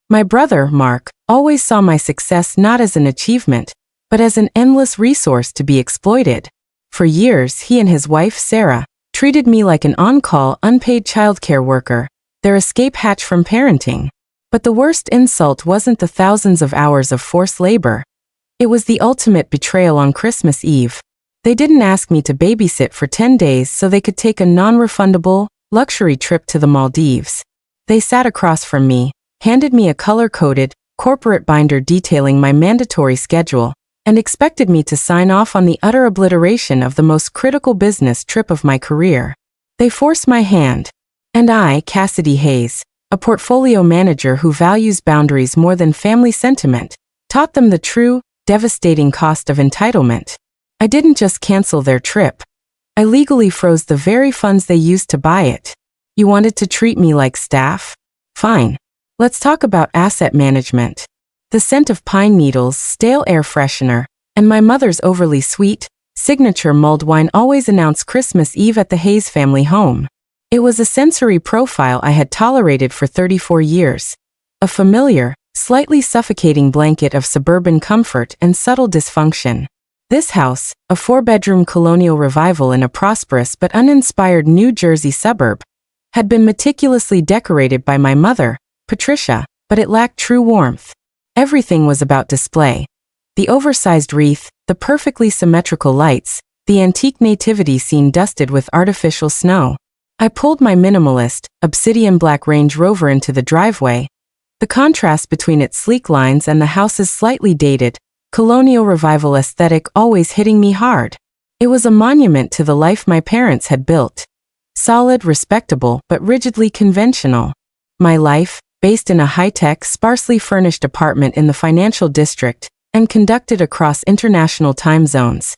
My brother, Mark, always saw my success not as an achievement, but as an endless resource to be exploited. For years, he and his wife, Sarah, treated me like an on-call, unpaid childcare worker, their escape hatch from parenting. But the worst insult wasn't the thousands of hours of forced labor. It was the ultimate betrayal on Christmas Eve. They didn't ask me to babysit for 10 days so they could take a non-refundable, luxury trip to the Maldives. They sat across from me, handed me a color-coded, corporate binder detailing my mandatory schedule, and expected me to sign off on the utter obliteration of the most critical business trip of my career. They forced my hand. And I, Cassidy Hayes, a portfolio manager who values boundaries more than family sentiment, taught them the true, devastating cost of entitlement. I didn't just cancel their trip. I legally froze the very funds they used to buy it. You wanted to treat me like staff? Fine. Let's talk about asset management. The scent of pine needles, stale air freshener, and my mother's overly sweet, signature mulled wine always announced Christmas Eve at the Hayes family home. It was a sensory profile I had tolerated for 34 years. A familiar, slightly suffocating blanket of suburban comfort and subtle dysfunction. This house, a 4-bedroom colonial revival in a prosperous but uninspired New Jersey suburb, had been meticulously decorated by my mother, Patricia, but it lacked true warmth. Everything was about display. The oversized wreath, the perfectly symmetrical lights, the antique nativity scene dusted with artificial snow. I pulled my minimalist, obsidian black Range Rover into the driveway. The contrast between its sleek lines and the house's slightly dated, colonial revival aesthetic always hitting me hard. It was a monument to the life my parents had built. Solid, respectable, but rigidly conventional. My life, based in a high-tech, sparsely furnished apartment in the financial district, and conducted across international time zones,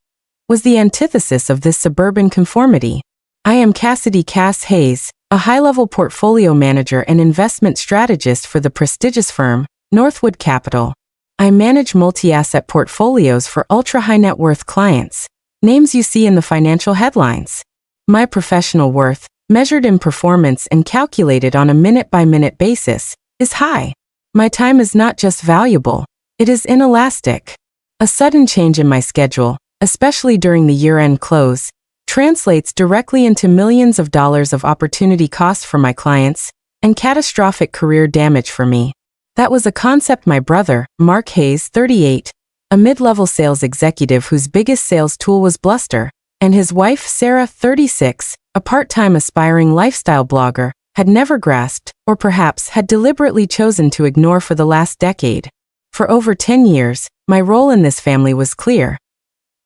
was the antithesis of this suburban conformity. I am Cassidy Cass Hayes, a high-level portfolio manager and investment strategist for the prestigious firm, Northwood Capital. I manage multi-asset portfolios for ultra-high net worth clients, names you see in the financial headlines. My professional worth, measured in performance and calculated on a minute-by-minute basis, is high. My time is not just valuable, it is inelastic. A sudden change in my schedule, especially during the year-end close, translates directly into millions of dollars of opportunity cost for my clients and catastrophic career damage for me. That was a concept my brother, Mark Hayes, 38, a mid-level sales executive whose biggest sales tool was bluster, and his wife, Sarah, 36, a part-time aspiring lifestyle blogger, had never grasped, or perhaps had deliberately chosen to ignore for the last decade. For over 10 years, my role in this family was clear.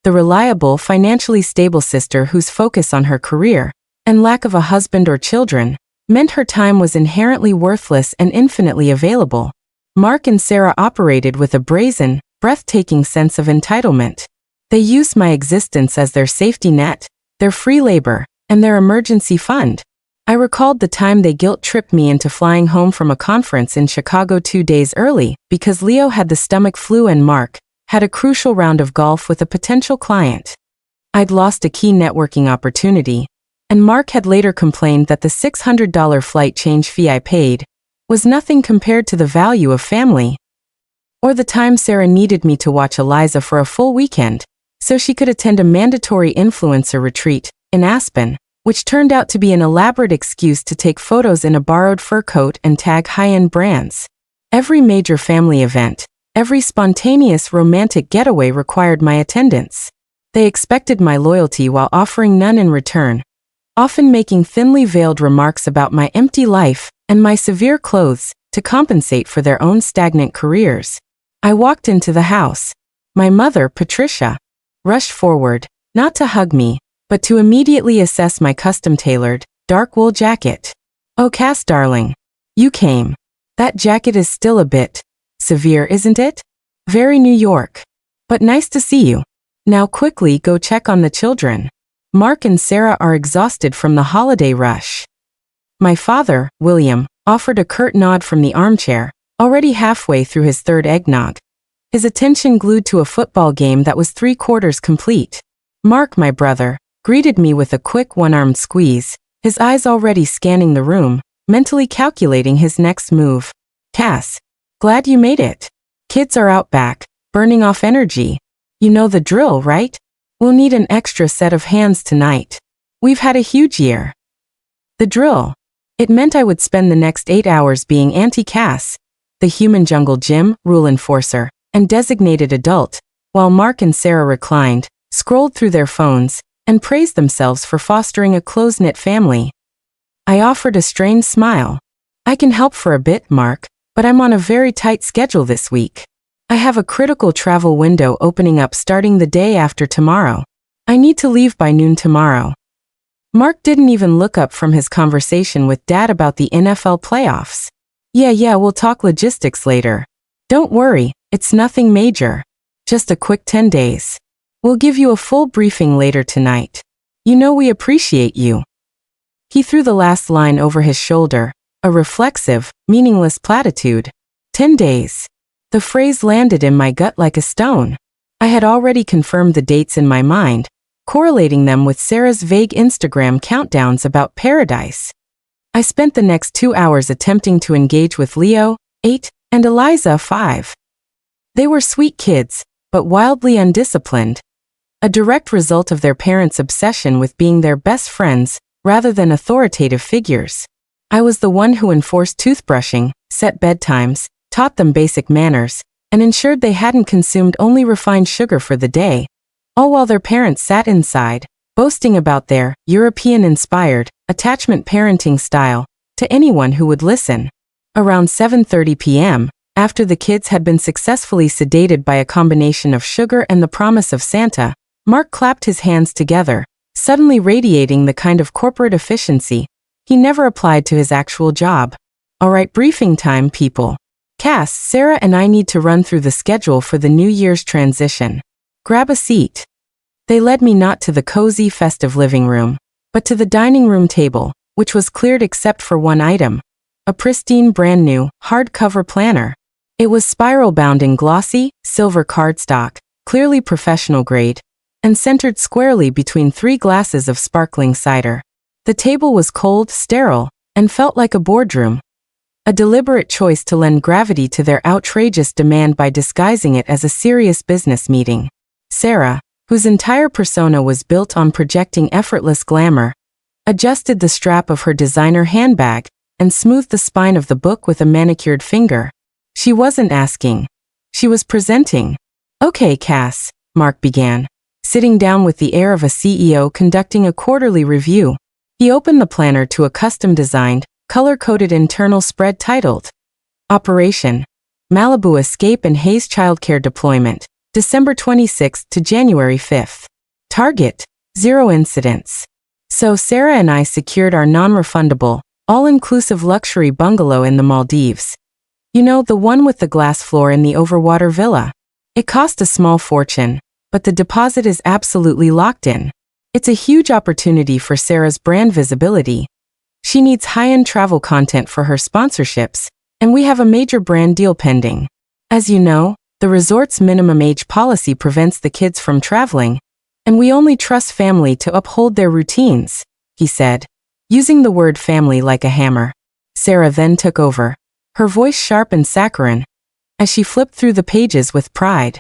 The reliable, financially stable sister whose focus on her career, and lack of a husband or children, meant her time was inherently worthless and infinitely available. Mark and Sarah operated with a brazen, breathtaking sense of entitlement. They used my existence as their safety net, their free labor, and their emergency fund. I recalled the time they guilt-tripped me into flying home from a conference in Chicago 2 days early because Leo had the stomach flu and Mark had a crucial round of golf with a potential client. I'd lost a key networking opportunity, and Mark had later complained that the $600 flight change fee I paid was nothing compared to the value of family. Or the time Sarah needed me to watch Eliza for a full weekend so she could attend a mandatory influencer retreat in Aspen, which turned out to be an elaborate excuse to take photos in a borrowed fur coat and tag high-end brands. Every major family event, every spontaneous romantic getaway required my attendance. They expected my loyalty while offering none in return, often making thinly veiled remarks about my empty life and my severe clothes to compensate for their own stagnant careers. I walked into the house. My mother, Patricia, rushed forward, not to hug me, but to immediately assess my custom-tailored, dark wool jacket. "Oh, Cass, darling. You came. That jacket is still a bit severe, isn't it? Very New York. But nice to see you. Now quickly go check on the children. Mark and Sarah are exhausted from the holiday rush." My father, William, offered a curt nod from the armchair, already halfway through his third eggnog, his attention glued to a football game that was 3/4 complete. Mark, my brother, greeted me with a quick one-armed squeeze, his eyes already scanning the room, mentally calculating his next move. "Cass, Glad you made it. Kids are out back, burning off energy. You know the drill, right? We'll need an extra set of hands tonight. We've had a huge year. The drill. It meant I would spend the next 8 hours being Auntie Cass, the human jungle gym, rule enforcer, and designated adult, while Mark and Sarah reclined, scrolled through their phones, and praised themselves for fostering a close-knit family. I offered a strained smile. I can help for a bit, Mark, but I'm on a very tight schedule this week. I have a critical travel window opening up starting the day after tomorrow. I need to leave by noon tomorrow. Mark didn't even look up from his conversation with Dad about the NFL playoffs. Yeah, we'll talk logistics later. Don't worry, it's nothing major. Just a quick 10 days. We'll give you a full briefing later tonight. You know we appreciate you. He threw the last line over his shoulder, a reflexive, meaningless platitude. 10 days. The phrase landed in my gut like a stone. I had already confirmed the dates in my mind, correlating them with Sarah's vague Instagram countdowns about paradise. I spent the next 2 hours attempting to engage with Leo, 8, and Eliza, 5. They were sweet kids, but wildly undisciplined, a direct result of their parents' obsession with being their best friends rather than authoritative figures. I was the one who enforced toothbrushing, set bedtimes, taught them basic manners, and ensured they hadn't consumed only refined sugar for the day, all while their parents sat inside, boasting about their European-inspired, attachment parenting style to anyone who would listen. Around 7:30 p.m., after the kids had been successfully sedated by a combination of sugar and the promise of Santa, Mark clapped his hands together, suddenly radiating the kind of corporate efficiency he never applied to his actual job. All right, briefing time, people. Cass, Sarah and I need to run through the schedule for the New Year's transition. Grab a seat. They led me not to the cozy, festive living room, but to the dining room table, which was cleared except for one item, a pristine brand-new, hardcover planner. It was spiral-bound in glossy, silver cardstock, clearly professional grade, and centered squarely between 3 glasses of sparkling cider. The table was cold, sterile, and felt like a boardroom. A deliberate choice to lend gravity to their outrageous demand by disguising it as a serious business meeting. Sarah, whose entire persona was built on projecting effortless glamour, adjusted the strap of her designer handbag and smoothed the spine of the book with a manicured finger. She wasn't asking. She was presenting. Okay, Cass, Mark began, sitting down with the air of a CEO conducting a quarterly review. He opened the planner to a custom-designed, color-coded internal spread titled Operation Malibu Escape and Hayes Childcare Deployment, December 26th to January 5th. Target, 0 incidents. So Sarah and I secured our non-refundable, all-inclusive luxury bungalow in the Maldives. You know, the one with the glass floor in the overwater villa. It cost a small fortune, but the deposit is absolutely locked in. It's a huge opportunity for Sarah's brand visibility. She needs high-end travel content for her sponsorships, and we have a major brand deal pending. As you know, the resort's minimum age policy prevents the kids from traveling, and we only trust family to uphold their routines, he said, using the word family like a hammer. Sarah then took over, her voice sharp and saccharine, as she flipped through the pages with pride.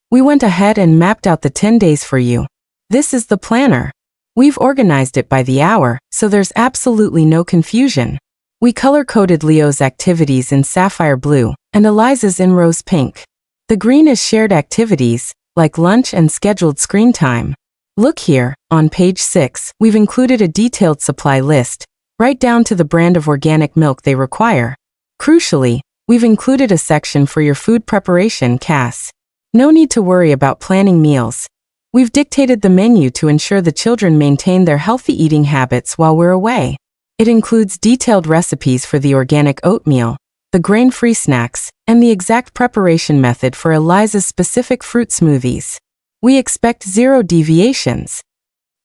We went ahead and mapped out the 10 days for you. This is the planner. We've organized it by the hour, so there's absolutely no confusion. We color-coded Leo's activities in sapphire blue, and Eliza's in rose pink. The green is shared activities, like lunch and scheduled screen time. Look here, on page 6, we've included a detailed supply list, right down to the brand of organic milk they require. Crucially, we've included a section for your food preparation, Cass. No need to worry about planning meals. We've dictated the menu to ensure the children maintain their healthy eating habits while we're away. It includes detailed recipes for the organic oatmeal, the grain-free snacks, and the exact preparation method for Eliza's specific fruit smoothies. We expect 0 deviations.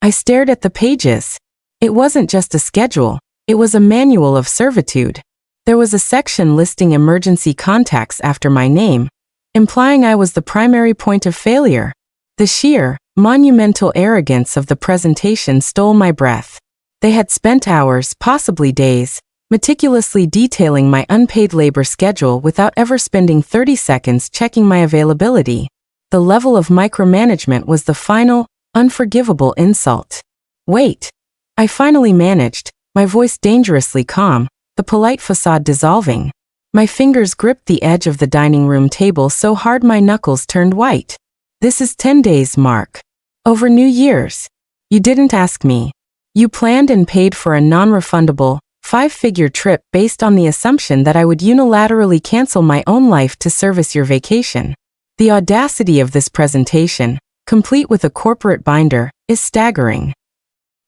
I stared at the pages. It wasn't just a schedule, it was a manual of servitude. There was a section listing emergency contacts after my name, implying I was the primary point of failure. The sheer, monumental arrogance of the presentation stole my breath. They had spent hours, possibly days, meticulously detailing my unpaid labor schedule without ever spending 30 seconds checking my availability. The level of micromanagement was the final, unforgivable insult. Wait. I finally managed, my voice dangerously calm, the polite facade dissolving. My fingers gripped the edge of the dining room table so hard my knuckles turned white. This is 10 days, Mark. Over New Year's. You didn't ask me. You planned and paid for a non-refundable, 5-figure trip based on the assumption that I would unilaterally cancel my own life to service your vacation. The audacity of this presentation, complete with a corporate binder, is staggering.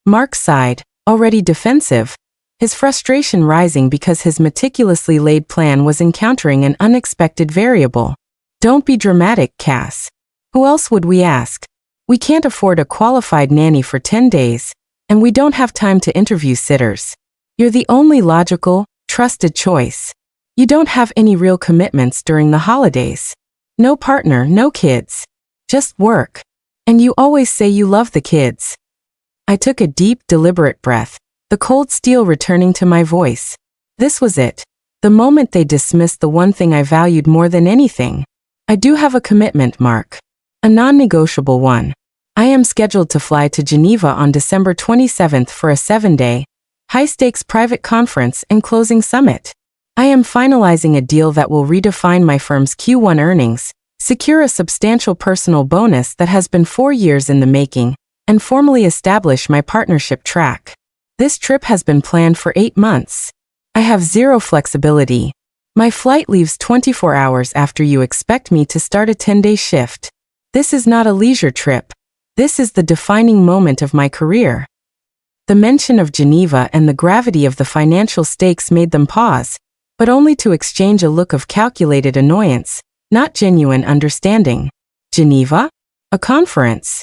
Mark sighed, already defensive, his frustration rising because his meticulously laid plan was encountering an unexpected variable. Don't be dramatic, Cass. Who else would we ask? We can't afford a qualified nanny for 10 days, and we don't have time to interview sitters. You're the only logical, trusted choice. You don't have any real commitments during the holidays. No partner, no kids. Just work. And you always say you love the kids. I took a deep, deliberate breath, the cold steel returning to my voice. This was it. The moment they dismissed the one thing I valued more than anything. I do have a commitment, Mark. A non-negotiable one. I am scheduled to fly to Geneva on December 27th for a 7-day, high-stakes private conference and closing summit. I am finalizing a deal that will redefine my firm's Q1 earnings, secure a substantial personal bonus that has been 4 years in the making, and formally establish my partnership track. This trip has been planned for 8 months. I have zero flexibility. My flight leaves 24 hours after you expect me to start a 10-day shift. This is not a leisure trip. This is the defining moment of my career. The mention of Geneva and the gravity of the financial stakes made them pause, but only to exchange a look of calculated annoyance, not genuine understanding. Geneva? A conference?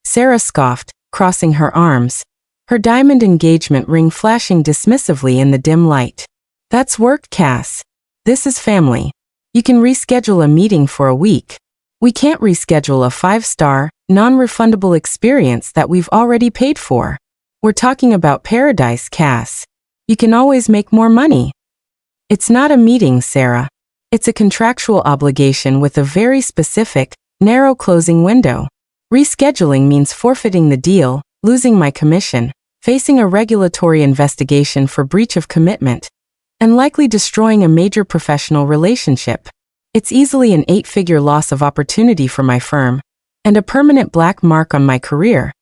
Sarah scoffed, crossing her arms, her diamond engagement ring flashing dismissively in the dim light. That's work, Cass. This is family. You can reschedule a meeting for a week. We can't reschedule a 5-star, non-refundable experience that we've already paid for. We're talking about paradise, Cass. You can always make more money. It's not a meeting, Sarah. It's a contractual obligation with a very specific, narrow closing window. Rescheduling means forfeiting the deal, losing my commission, facing a regulatory investigation for breach of commitment, and likely destroying a major professional relationship. It's easily an 8-figure loss of opportunity for my firm, and a permanent black mark on my career.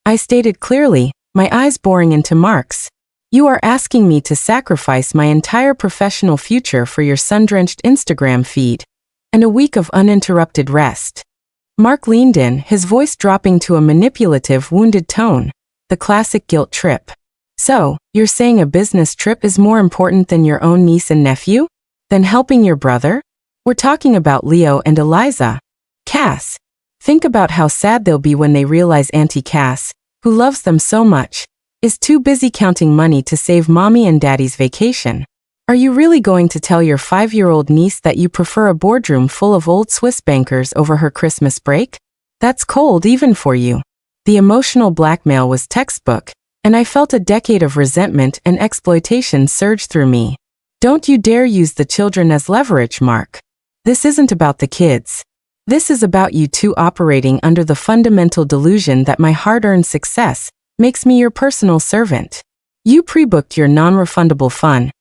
I stated clearly, my eyes boring into Mark's. You are asking me to sacrifice my entire professional future for your sun-drenched Instagram feed, and a week of uninterrupted rest. Mark leaned in, his voice dropping to a manipulative, wounded tone, the classic guilt trip. So, you're saying a business trip is more important than your own niece and nephew? Than helping your brother? We're talking about Leo and Eliza. Cass. Think about how sad they'll be when they realize Auntie Cass, who loves them so much, is too busy counting money to save mommy and daddy's vacation. Are you really going to tell your 5-year-old niece that you prefer a boardroom full of old Swiss bankers over her Christmas break? That's cold even for you. The emotional blackmail was textbook, and I felt a decade of resentment and exploitation surge through me. Don't you dare use the children as leverage, Mark. This isn't about the kids. This is about you two operating under the fundamental delusion that my hard-earned success makes me your personal servant. You pre-booked your non-refundable fun,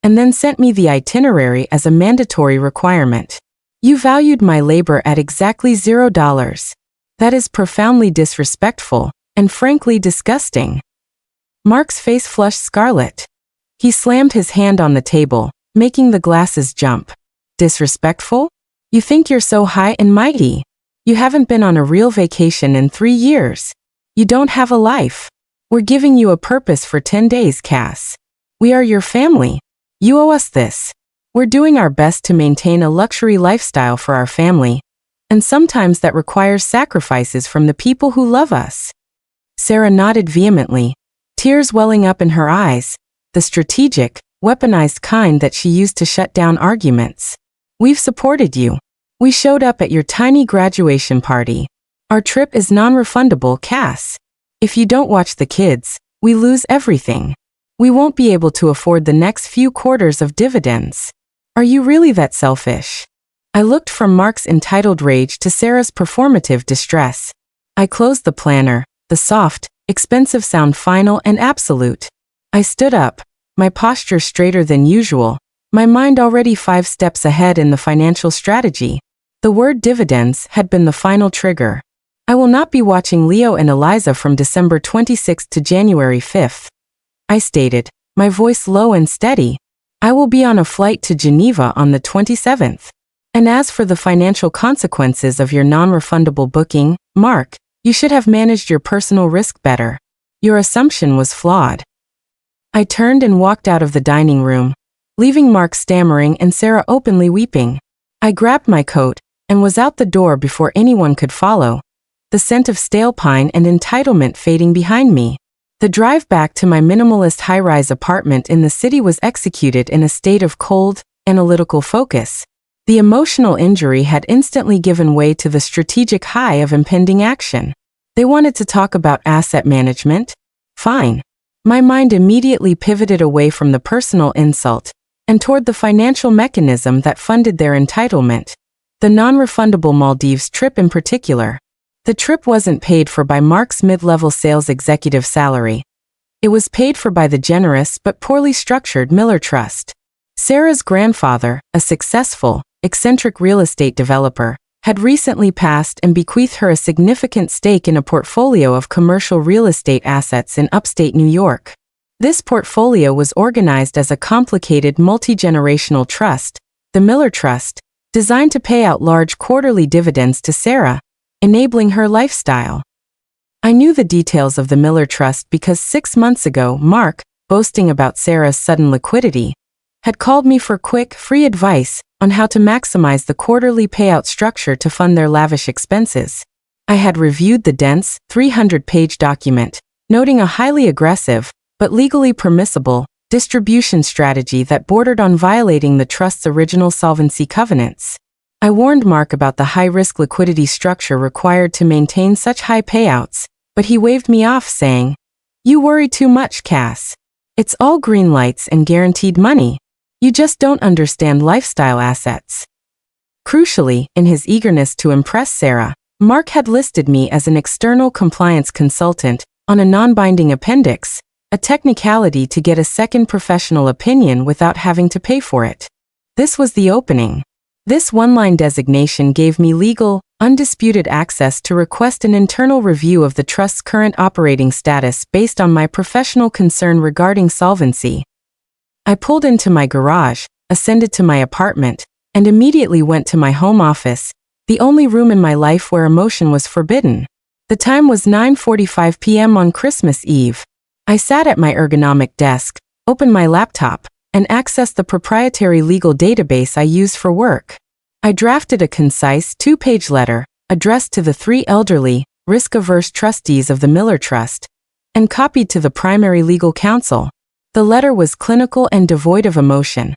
and then sent me the itinerary as a mandatory requirement. You valued my labor at exactly $0. That is profoundly disrespectful, and frankly disgusting. Mark's face flushed scarlet. He slammed his hand on the table, making the glasses jump. Disrespectful? You think you're so high and mighty. You haven't been on a real vacation in 3 years. You don't have a life. We're giving you a purpose for 10 days, Cass. We are your family. You owe us this. We're doing our best to maintain a luxury lifestyle for our family, and sometimes that requires sacrifices from the people who love us. Sarah nodded vehemently, tears welling up in her eyes, the strategic, weaponized kind that she used to shut down arguments. We've supported you. We showed up at your tiny graduation party. Our trip is non-refundable, Cass. If you don't watch the kids, we lose everything. We won't be able to afford the next few quarters of dividends. Are you really that selfish? I looked from Mark's entitled rage to Sarah's performative distress. I closed the planner, the soft, expensive sound final and absolute. I stood up, my posture straighter than usual, my mind already 5 steps ahead in the financial strategy. The word dividends had been the final trigger. I will not be watching Leo and Eliza from December 26th to January 5th. I stated, my voice low and steady. I will be on a flight to Geneva on the 27th. And as for the financial consequences of your non-refundable booking, Mark, you should have managed your personal risk better. Your assumption was flawed. I turned and walked out of the dining room, leaving Mark stammering and Sarah openly weeping. I grabbed my coat and was out the door before anyone could follow, the scent of stale pine and entitlement fading behind me. The drive back to my minimalist high-rise apartment in the city was executed in a state of cold, analytical focus. The emotional injury had instantly given way to the strategic high of impending action. They wanted to talk about asset management? Fine. My mind immediately pivoted away from the personal insult and toward the financial mechanism that funded their entitlement. The non-refundable Maldives trip in particular. The trip wasn't paid for by Mark's mid-level sales executive salary. It was paid for by the generous but poorly structured Miller Trust. Sarah's grandfather, a successful, eccentric real estate developer, had recently passed and bequeathed her a significant stake in a portfolio of commercial real estate assets in upstate New York. This portfolio was organized as a complicated multi-generational trust, the Miller Trust, designed to pay out large quarterly dividends to Sarah, enabling her lifestyle. I knew the details of the Miller Trust because 6 months ago, Mark, boasting about Sarah's sudden liquidity, had called me for quick, free advice on how to maximize the quarterly payout structure to fund their lavish expenses. I had reviewed the dense, 300-page document, noting a highly aggressive, but legally permissible, distribution strategy that bordered on violating the trust's original solvency covenants. I warned Mark about the high-risk liquidity structure required to maintain such high payouts, but he waved me off saying, "You worry too much, Cass. It's all green lights and guaranteed money. You just don't understand lifestyle assets." Crucially, in his eagerness to impress Sarah, Mark had listed me as an external compliance consultant on a non-binding appendix, a technicality to get a second professional opinion without having to pay for it. This was the opening. This one-line designation gave me legal, undisputed access to request an internal review of the trust's current operating status based on my professional concern regarding solvency. I pulled into my garage, ascended to my apartment, and immediately went to my home office, the only room in my life where emotion was forbidden. The time was 9:45 p.m. on Christmas Eve. I sat at my ergonomic desk, opened my laptop, and accessed the proprietary legal database I use for work. I drafted a concise 2-page letter addressed to the 3 elderly, risk-averse trustees of the Miller Trust, and copied to the primary legal counsel. The letter was clinical and devoid of emotion,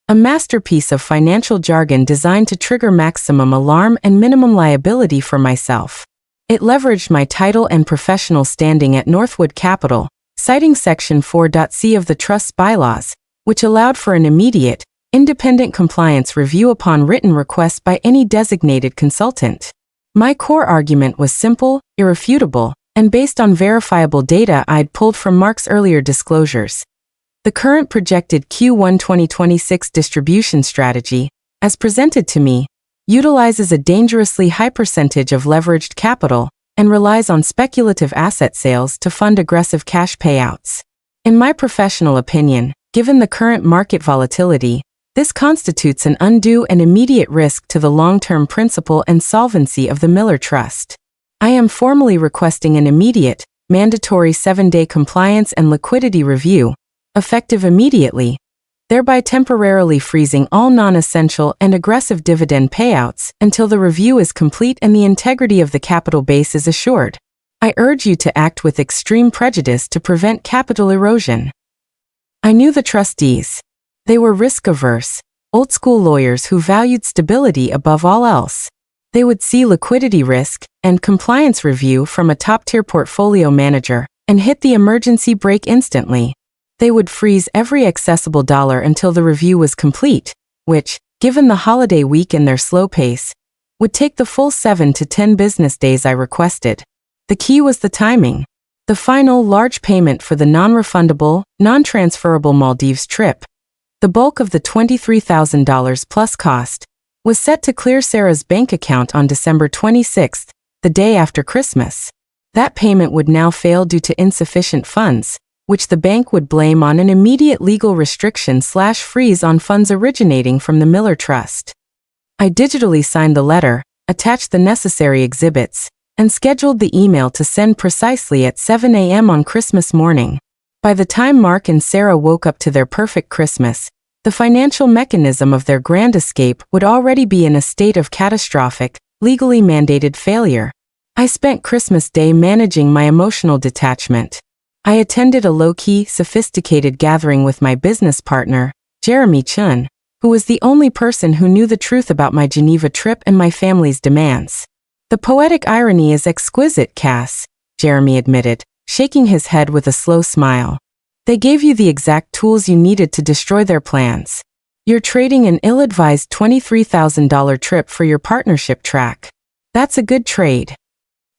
a masterpiece of financial jargon designed to trigger maximum alarm and minimum liability for myself. It leveraged my title and professional standing at Northwood Capital, citing Section 4.c of the Trust's bylaws, which allowed for an immediate, independent compliance review upon written request by any designated consultant. My core argument was simple, irrefutable, and based on verifiable data I'd pulled from Mark's earlier disclosures. The current projected Q1 2026 distribution strategy, as presented to me, utilizes a dangerously high percentage of leveraged capital and relies on speculative asset sales to fund aggressive cash payouts. In my professional opinion, given the current market volatility, this constitutes an undue and immediate risk to the long-term principle and solvency of the Miller Trust. I am formally requesting an immediate, mandatory 7-day compliance and liquidity review, effective immediately, thereby temporarily freezing all non-essential and aggressive dividend payouts until the review is complete and the integrity of the capital base is assured. I urge you to act with extreme prejudice to prevent capital erosion. I knew the trustees. They were risk-averse, old-school lawyers who valued stability above all else. They would see liquidity risk and compliance review from a top-tier portfolio manager and hit the emergency brake instantly. They would freeze every accessible dollar until the review was complete, which, given the holiday week and their slow pace, would take the full 7 to 10 business days I requested. The key was the timing. The final large payment for the non-refundable, non-transferable Maldives trip, the bulk of the $23,000 plus cost, was set to clear Sarah's bank account on December 26th, the day after Christmas. That payment would now fail due to insufficient funds, which the bank would blame on an immediate legal restriction/freeze on funds originating from the Miller Trust. I digitally signed the letter, attached the necessary exhibits, and scheduled the email to send precisely at 7 a.m. on Christmas morning. By the time Mark and Sarah woke up to their perfect Christmas, the financial mechanism of their grand escape would already be in a state of catastrophic, legally mandated failure. I spent Christmas Day managing my emotional detachment. I attended a low-key, sophisticated gathering with my business partner, Jeremy Chun, who was the only person who knew the truth about my Geneva trip and my family's demands. The poetic irony is exquisite, Cass, Jeremy admitted, shaking his head with a slow smile. They gave you the exact tools you needed to destroy their plans. You're trading an ill-advised $23,000 trip for your partnership track. That's a good trade.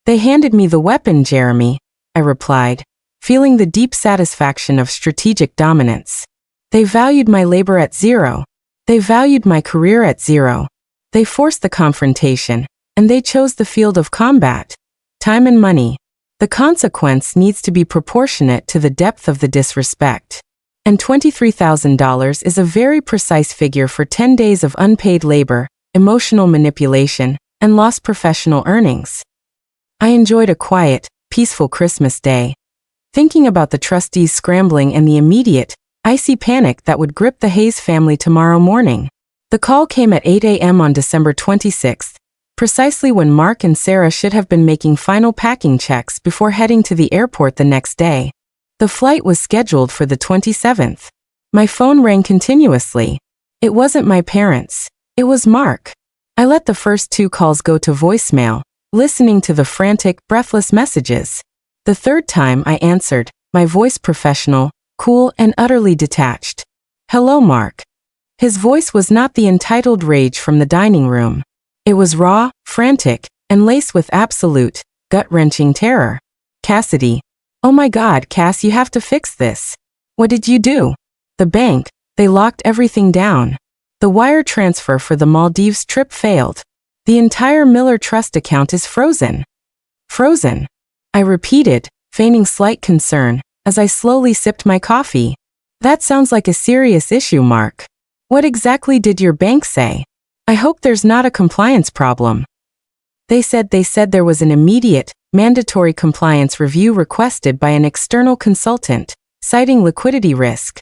They handed me the weapon, Jeremy, I replied, feeling the deep satisfaction of strategic dominance. They valued my labor at zero. They valued my career at zero. They forced the confrontation, and they chose the field of combat. Time and money. The consequence needs to be proportionate to the depth of the disrespect. And $23,000 is a very precise figure for 10 days of unpaid labor, emotional manipulation, and lost professional earnings. I enjoyed a quiet, peaceful Christmas Day, thinking about the trustees scrambling and the immediate, icy panic that would grip the Hayes family tomorrow morning. The call came at 8 a.m. on December 26th, precisely when Mark and Sarah should have been making final packing checks before heading to the airport the next day. The flight was scheduled for the 27th. My phone rang continuously. It wasn't my parents. It was Mark. I let the first 2 calls go to voicemail, listening to the frantic, breathless messages. The third time I answered, my voice professional, cool and utterly detached. Hello, Mark. His voice was not the entitled rage from the dining room. It was raw, frantic, and laced with absolute, gut-wrenching terror. Cassidy. Oh my God, Cass, you have to fix this. What did you do? The bank, they locked everything down. The wire transfer for the Maldives trip failed. The entire Miller Trust account is frozen. Frozen. I repeated, feigning slight concern, as I slowly sipped my coffee. That sounds like a serious issue, Mark. What exactly did your bank say? I hope there's not a compliance problem. They said there was an immediate, mandatory compliance review requested by an external consultant, citing liquidity risk.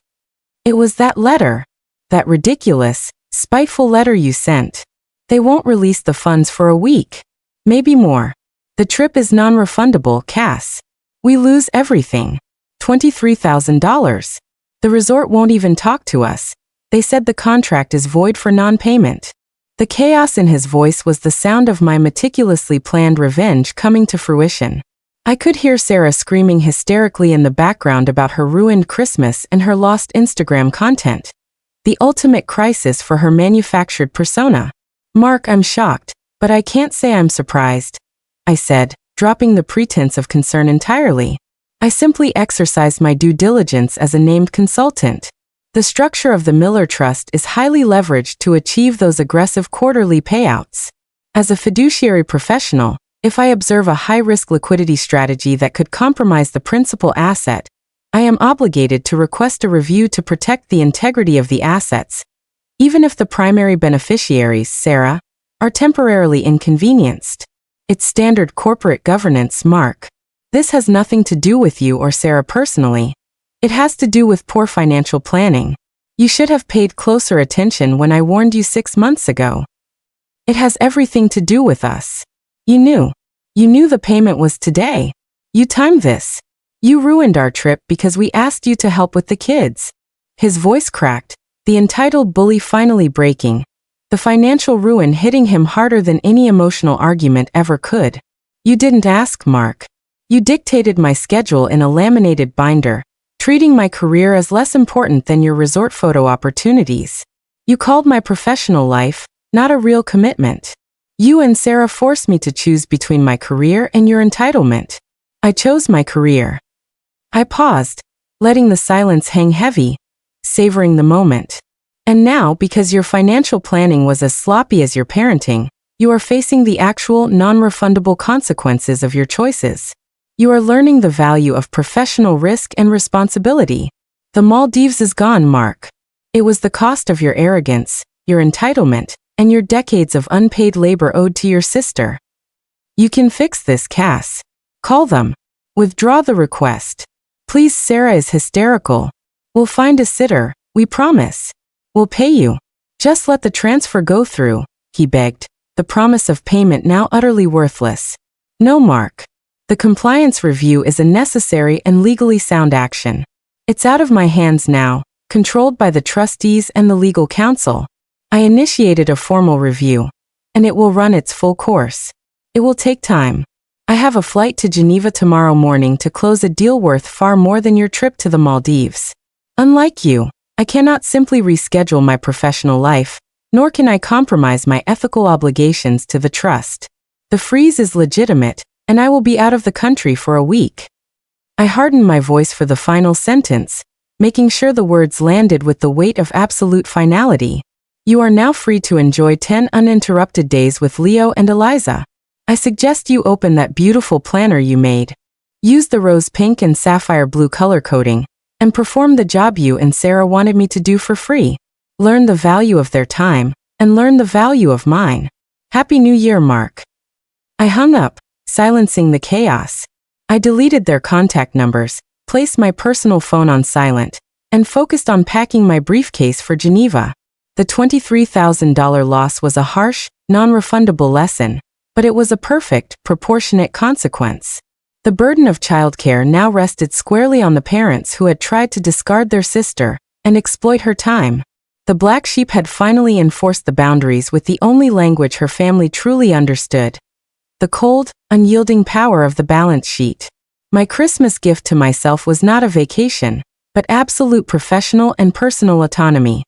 It was that letter. That ridiculous, spiteful letter you sent. They won't release the funds for a week. Maybe more. The trip is non-refundable, Cass. We lose everything. $23,000. The resort won't even talk to us. They said the contract is void for non-payment. The chaos in his voice was the sound of my meticulously planned revenge coming to fruition. I could hear Sarah screaming hysterically in the background about her ruined Christmas and her lost Instagram content. The ultimate crisis for her manufactured persona. Mark, I'm shocked, but I can't say I'm surprised, I said, dropping the pretense of concern entirely. I simply exercised my due diligence as a named consultant. The structure of the Miller Trust is highly leveraged to achieve those aggressive quarterly payouts. As a fiduciary professional, if I observe a high-risk liquidity strategy that could compromise the principal asset, I am obligated to request a review to protect the integrity of the assets, even if the primary beneficiaries, Sarah, are temporarily inconvenienced. It's standard corporate governance, Mark. This has nothing to do with you or Sarah personally. It has to do with poor financial planning. You should have paid closer attention when I warned you 6 months ago. It has everything to do with us. You knew. You knew the payment was today. You timed this. You ruined our trip because we asked you to help with the kids. His voice cracked, the entitled bully finally breaking, the financial ruin hitting him harder than any emotional argument ever could. You didn't ask, Mark. You dictated my schedule in a laminated binder, treating my career as less important than your resort photo opportunities. You called my professional life, not a real commitment. You and Sarah forced me to choose between my career and your entitlement. I chose my career. I paused, letting the silence hang heavy, savoring the moment. And now, because your financial planning was as sloppy as your parenting, you are facing the actual non-refundable consequences of your choices. You are learning the value of professional risk and responsibility. The Maldives is gone, Mark. It was the cost of your arrogance, your entitlement, and your decades of unpaid labor owed to your sister. You can fix this, Cass. Call them. Withdraw the request. Please, Sarah is hysterical. We'll find a sitter, we promise. We'll pay you. Just let the transfer go through, he begged, the promise of payment now utterly worthless. No, Mark. The compliance review is a necessary and legally sound action. It's out of my hands now, controlled by the trustees and the legal counsel. I initiated a formal review, and it will run its full course. It will take time. I have a flight to Geneva tomorrow morning to close a deal worth far more than your trip to the Maldives. Unlike you, I cannot simply reschedule my professional life, nor can I compromise my ethical obligations to the trust. The freeze is legitimate, and I will be out of the country for a week. I hardened my voice for the final sentence, making sure the words landed with the weight of absolute finality. You are now free to enjoy 10 uninterrupted days with Leo and Eliza. I suggest you open that beautiful planner you made. Use the rose pink and sapphire blue color coding, and perform the job you and Sarah wanted me to do for free. Learn the value of their time, and learn the value of mine. Happy New Year, Mark. I hung up, silencing the chaos. I deleted their contact numbers, placed my personal phone on silent, and focused on packing my briefcase for Geneva. The $23,000 loss was a harsh, non-refundable lesson, but it was a perfect, proportionate consequence. The burden of childcare now rested squarely on the parents who had tried to discard their sister and exploit her time. The black sheep had finally enforced the boundaries with the only language her family truly understood: the cold, unyielding power of the balance sheet. My Christmas gift to myself was not a vacation, but absolute professional and personal autonomy.